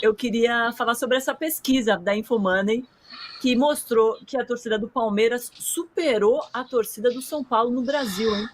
eu queria falar sobre essa pesquisa da Infomoney, que mostrou que a torcida do Palmeiras superou a torcida do São Paulo no Brasil, hein?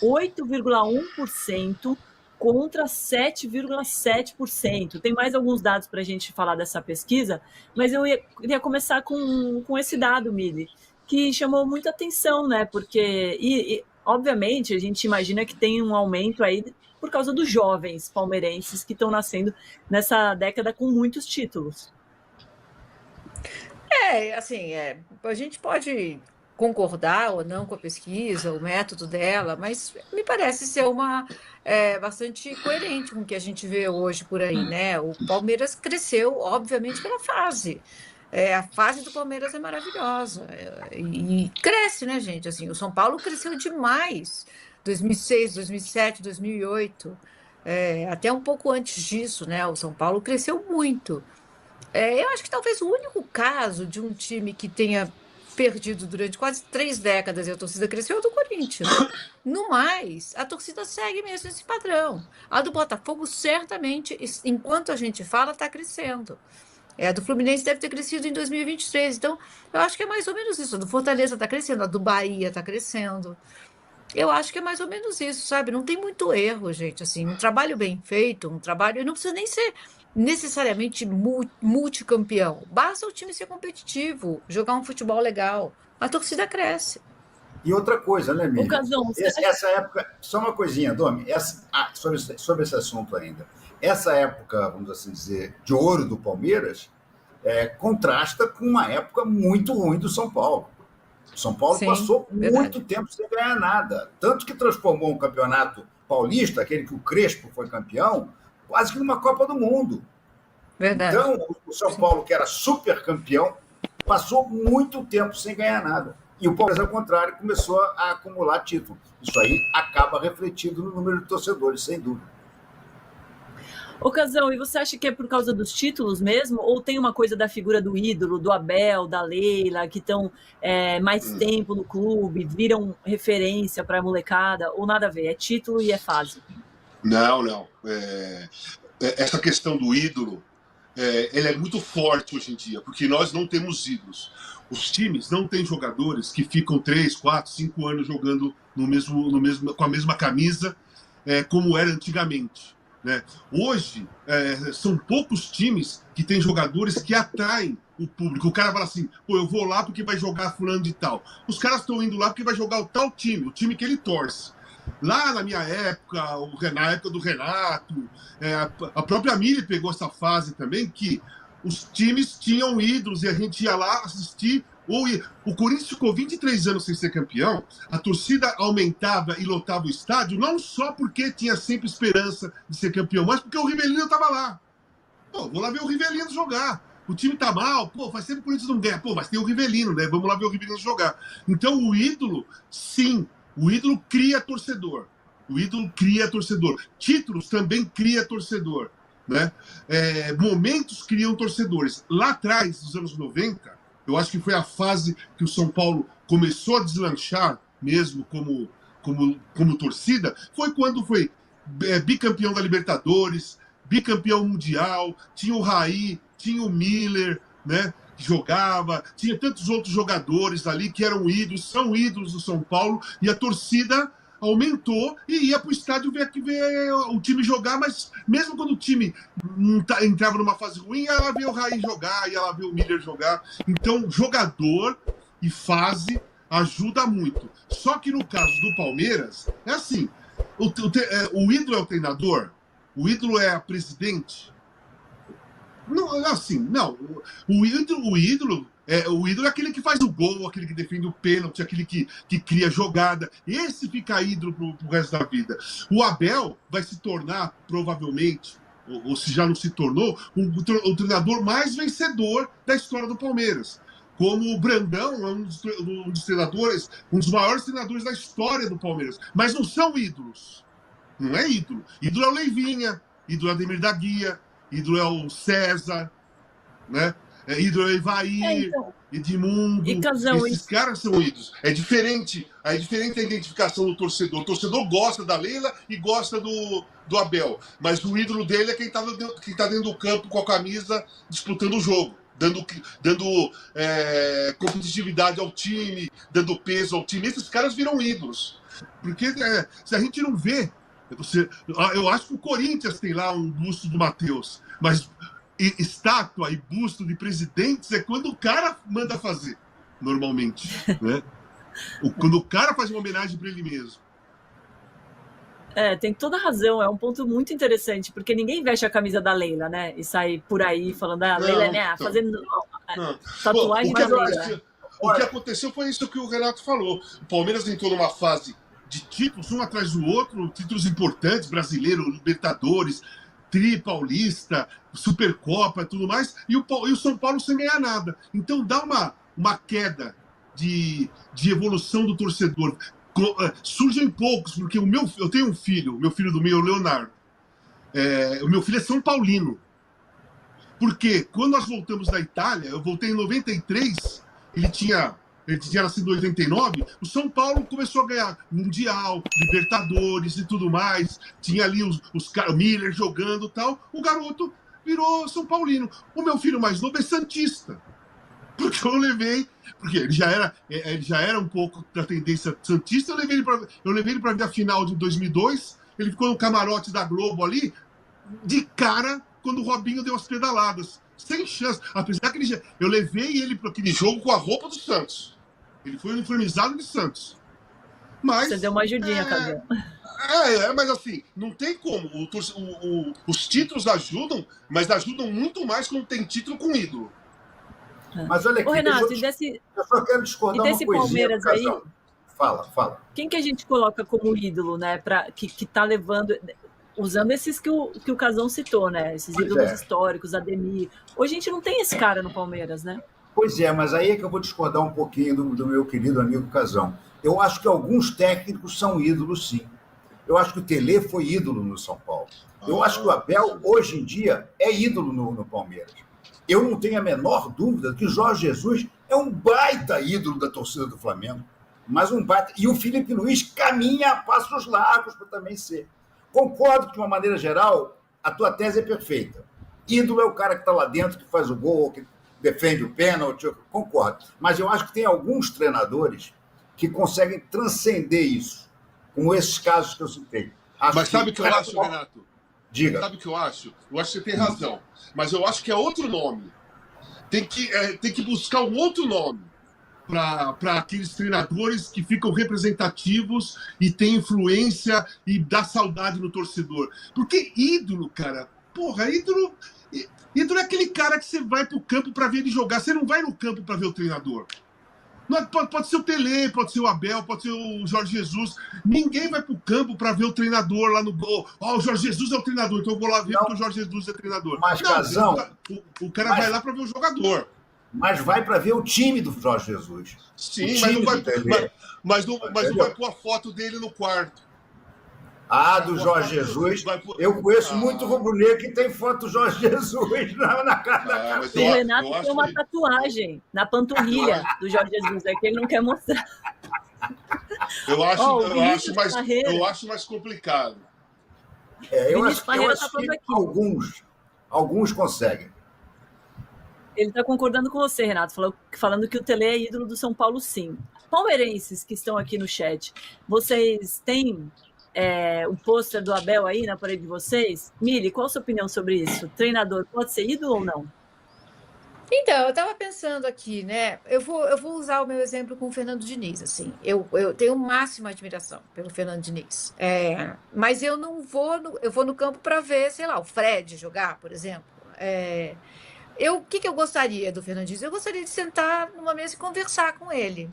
8,1% contra 7,7%. Tem mais alguns dados para a gente falar dessa pesquisa, mas eu queria começar com esse dado, Mili, que chamou muita atenção, né? Porque, obviamente, a gente imagina que tem um aumento aí por causa dos jovens palmeirenses que estão nascendo nessa década com muitos títulos. Assim, a gente pode concordar ou não com a pesquisa, o método dela, mas me parece ser bastante coerente com o que a gente vê hoje por aí, né? O Palmeiras cresceu, obviamente, pela fase. A fase do Palmeiras é maravilhosa e cresce, né, gente? Assim, o São Paulo cresceu demais. 2006, 2007, 2008, até um pouco antes disso, né? O São Paulo cresceu muito. Eu acho que talvez o único caso de um time que tenha perdido durante quase 3 décadas e a torcida cresceu é o do Corinthians. No mais, a torcida segue mesmo esse padrão. A do Botafogo, certamente, enquanto a gente fala, está crescendo. A do Fluminense deve ter crescido em 2023. Então, eu acho que é mais ou menos isso. A do Fortaleza está crescendo, a do Bahia está crescendo. Eu acho que é mais ou menos isso, sabe? Não tem muito erro, gente. Assim, um trabalho bem feito, um trabalho. Não precisa nem ser necessariamente multicampeão. Basta o time ser competitivo, jogar um futebol legal. A torcida cresce. E outra coisa, né, Miriam? Ocasão, Essa época, só uma coisinha, Domi, sobre esse assunto ainda. Essa época, vamos assim dizer, de ouro do Palmeiras, contrasta com uma época muito ruim do São Paulo. O São Paulo passou muito tempo sem ganhar nada. Tanto que transformou um campeonato paulista, aquele que o Crespo foi campeão, quase que numa Copa do Mundo. Verdade. Então, o São Paulo, que era super campeão, passou muito tempo sem ganhar nada. E o Palmeiras, ao contrário, começou a acumular títulos. Isso aí acaba refletindo no número de torcedores, sem dúvida. Ocasão, e você acha que é por causa dos títulos mesmo? Ou tem uma coisa da figura do ídolo, do Abel, da Leila, que estão mais tempo no clube, viram referência para a molecada? Ou nada a ver? É título e é fase? Não. Essa questão do ídolo, ele é muito forte hoje em dia, porque nós não temos ídolos. Os times não têm jogadores que ficam 3, 4, 5 anos jogando com a mesma camisa, como era antigamente. Né? Hoje, são poucos times que têm jogadores que atraem o público. O cara fala assim, pô, eu vou lá porque vai jogar fulano de tal. Os caras estão indo lá porque vai jogar o tal time, o time que ele torce. Lá na minha época, na época do Renato, a própria Mili pegou essa fase também, que os times tinham ídolos e a gente ia lá assistir. O Corinthians ficou 23 anos sem ser campeão, a torcida aumentava e lotava o estádio, não só porque tinha sempre esperança de ser campeão, mas porque o Rivelino estava lá. Pô, vou lá ver o Rivelino jogar. O time tá mal, pô, faz tempo que o Corinthians não ganha. Pô, mas tem o Rivelino, né? Vamos lá ver o Rivelino jogar. Então o ídolo, sim, o ídolo cria torcedor. O ídolo cria torcedor. Títulos também cria torcedor. Né? Momentos criam torcedores. Lá atrás, nos anos 90, eu acho que foi a fase que o São Paulo começou a deslanchar, mesmo como torcida, foi quando foi bicampeão da Libertadores, bicampeão mundial, tinha o Raí, tinha o Miller, né, que jogava, tinha tantos outros jogadores ali que eram ídolos, são ídolos do São Paulo, e a torcida aumentou e ia para o estádio ver o time jogar, mas mesmo quando o time entrava numa fase ruim, ia lá ver o Raí jogar, ia lá ver o Miller jogar. Então, jogador e fase ajuda muito. Só que no caso do Palmeiras, é assim, o ídolo é o treinador, o ídolo é a presidente. Não, assim, não. O ídolo é aquele que faz o gol, aquele que defende o pênalti, aquele que cria jogada. Esse fica ídolo pro resto da vida. O Abel vai se tornar, provavelmente, ou se já não se tornou, o treinador mais vencedor da história do Palmeiras. Como o Brandão é um dos treinadores, um dos maiores treinadores da história do Palmeiras. Mas não são ídolos. Não é ídolo. Ídolo é o Leivinha, ídolo é o Ademir da Guia, ídolo é o César, né? Ídolo é o Ivair. Então, Edmundo, E Casão, esses caras são ídolos. É diferente a identificação do torcedor. O torcedor gosta da Leila e gosta do Abel, mas o ídolo dele é quem tá dentro do campo com a camisa disputando o jogo, dando competitividade ao time, dando peso ao time. Esses caras viram ídolos. Porque se a gente não vê... eu acho que o Corinthians tem lá um busto do Matheus, mas estátua e busto de presidentes é quando o cara manda fazer, normalmente, né? Quando o cara faz uma homenagem para ele mesmo. tem toda razão, é um ponto muito interessante, porque ninguém veste a camisa da Leila, né? E sai por aí falando, Leila, né? Fazendo tatuagem da Leila. O que aconteceu foi isso que o Renato falou. O Palmeiras entrou numa fase de títulos, um atrás do outro, títulos importantes, brasileiro, Libertadores, Tri Paulista, Supercopa e tudo mais, e o São Paulo sem ganhar nada. Então dá uma queda de evolução do torcedor. Surgem poucos, porque eu tenho um filho, meu filho do meio, o Leonardo. O meu filho é São Paulino. Porque quando nós voltamos da Itália, eu voltei em 93, ele tinha nascido em 89, o São Paulo começou a ganhar Mundial, Libertadores e tudo mais. Tinha ali os Miller jogando e tal. O garoto virou São Paulino. O meu filho mais novo é santista. Porque ele já era um pouco da tendência santista. Eu levei ele para ver a final de 2002. Ele ficou no camarote da Globo ali, de cara, quando o Robinho deu as pedaladas. Sem chance. Apesar que eu levei ele para aquele jogo com a roupa do Santos. Ele foi uniformizado de Santos. Mas, você deu uma ajudinha, Casão. Mas assim, não tem como. Os títulos ajudam, mas ajudam muito mais quando tem título com ídolo. Mas olha aqui, Renato, eu só quero discordar desse uma coisinha. Palmeiras aí, Fala. Quem que a gente coloca como ídolo, né? Que tá levando... Usando esses que o Casão citou, né? Esses ídolos históricos, Ademir. Hoje a gente não tem esse cara no Palmeiras, né? Pois é, mas aí é que eu vou discordar um pouquinho do meu querido amigo Casão. Eu acho que alguns técnicos são ídolos, sim. Eu acho que o Tele foi ídolo no São Paulo. Eu acho que o Abel, hoje em dia, é ídolo no Palmeiras. Eu não tenho a menor dúvida que o Jorge Jesus é um baita ídolo da torcida do Flamengo. Mas um baita... E o Felipe Luiz caminha a passos largos para também ser. Concordo que, de uma maneira geral, a tua tese é perfeita. Ídolo é o cara que está lá dentro, que faz o gol, que defende o pênalti, concordo. Mas eu acho que tem alguns treinadores que conseguem transcender isso, como esses casos que eu citei. Mas sabe o que eu acho, Renato? Diga. Sabe o que eu acho? Eu acho que você tem razão. Mas eu acho que é outro nome. Tem que buscar um outro nome para aqueles treinadores que ficam representativos e têm influência e dá saudade no torcedor. Porque ídolo, cara, ídolo é aquele cara que você vai pro campo para ver ele jogar. Você não vai no campo para ver o treinador. Não, pode ser o Pelé, pode ser o Abel, pode ser o Jorge Jesus. Ninguém vai pro campo para ver o treinador lá no gol. O Jorge Jesus é o treinador, então eu vou lá ver porque o Jorge Jesus é treinador. Mas, Casão, o cara vai lá para ver o jogador. Mas vai para ver o time do Jorge Jesus. Sim, mas não vai pôr a foto dele no quarto. Do Jorge Jesus. Eu conheço muito rubro-negro que tem foto do Jorge Jesus na cara da cabeça. O Renato tem uma tatuagem na panturrilha do Jorge Jesus, é que ele não quer mostrar. Eu acho mais complicado. Eu acho que alguns conseguem. Ele está concordando com você, Renato, falando que o Tele é ídolo do São Paulo, sim. Palmeirenses que estão aqui no chat, vocês têm o pôster do Abel aí na parede de vocês? Mili, qual a sua opinião sobre isso? Treinador pode ser ídolo ou não? Então, eu estava pensando aqui, né? Eu vou usar o meu exemplo com o Fernando Diniz, assim. Eu tenho máxima admiração pelo Fernando Diniz. Mas eu não vou eu vou no campo para ver, sei lá, o Fred jogar, por exemplo. O que eu gostaria do Fernando Diniz? Eu gostaria de sentar numa mesa e conversar com ele,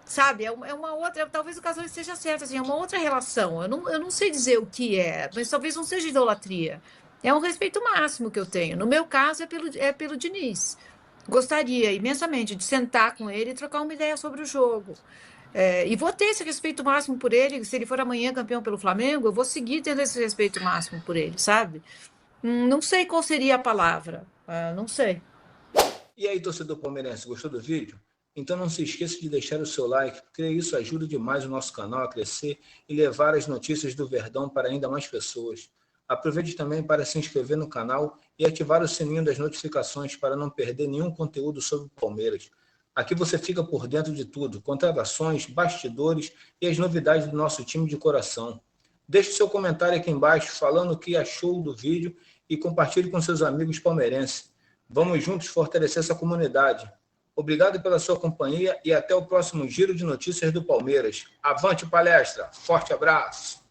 sabe? É uma outra, talvez o caso esteja certo, assim, é uma outra relação. Eu não sei dizer o que é, mas talvez não seja idolatria. É um respeito máximo que eu tenho. No meu caso, é pelo Diniz. Gostaria imensamente de sentar com ele e trocar uma ideia sobre o jogo. E vou ter esse respeito máximo por ele. Se ele for amanhã campeão pelo Flamengo, eu vou seguir tendo esse respeito máximo por ele, sabe? Não sei qual seria a palavra. Não sei. E aí, torcedor palmeirense, gostou do vídeo? Então não se esqueça de deixar o seu like, porque isso ajuda demais o nosso canal a crescer e levar as notícias do Verdão para ainda mais pessoas. Aproveite também para se inscrever no canal e ativar o sininho das notificações para não perder nenhum conteúdo sobre o Palmeiras. Aqui você fica por dentro de tudo, contratações, bastidores e as novidades do nosso time de coração. Deixe seu comentário aqui embaixo falando o que achou do vídeo e compartilhe com seus amigos palmeirenses. Vamos juntos fortalecer essa comunidade. Obrigado pela sua companhia e até o próximo Giro de Notícias do Palmeiras. Avante palestra! Forte abraço!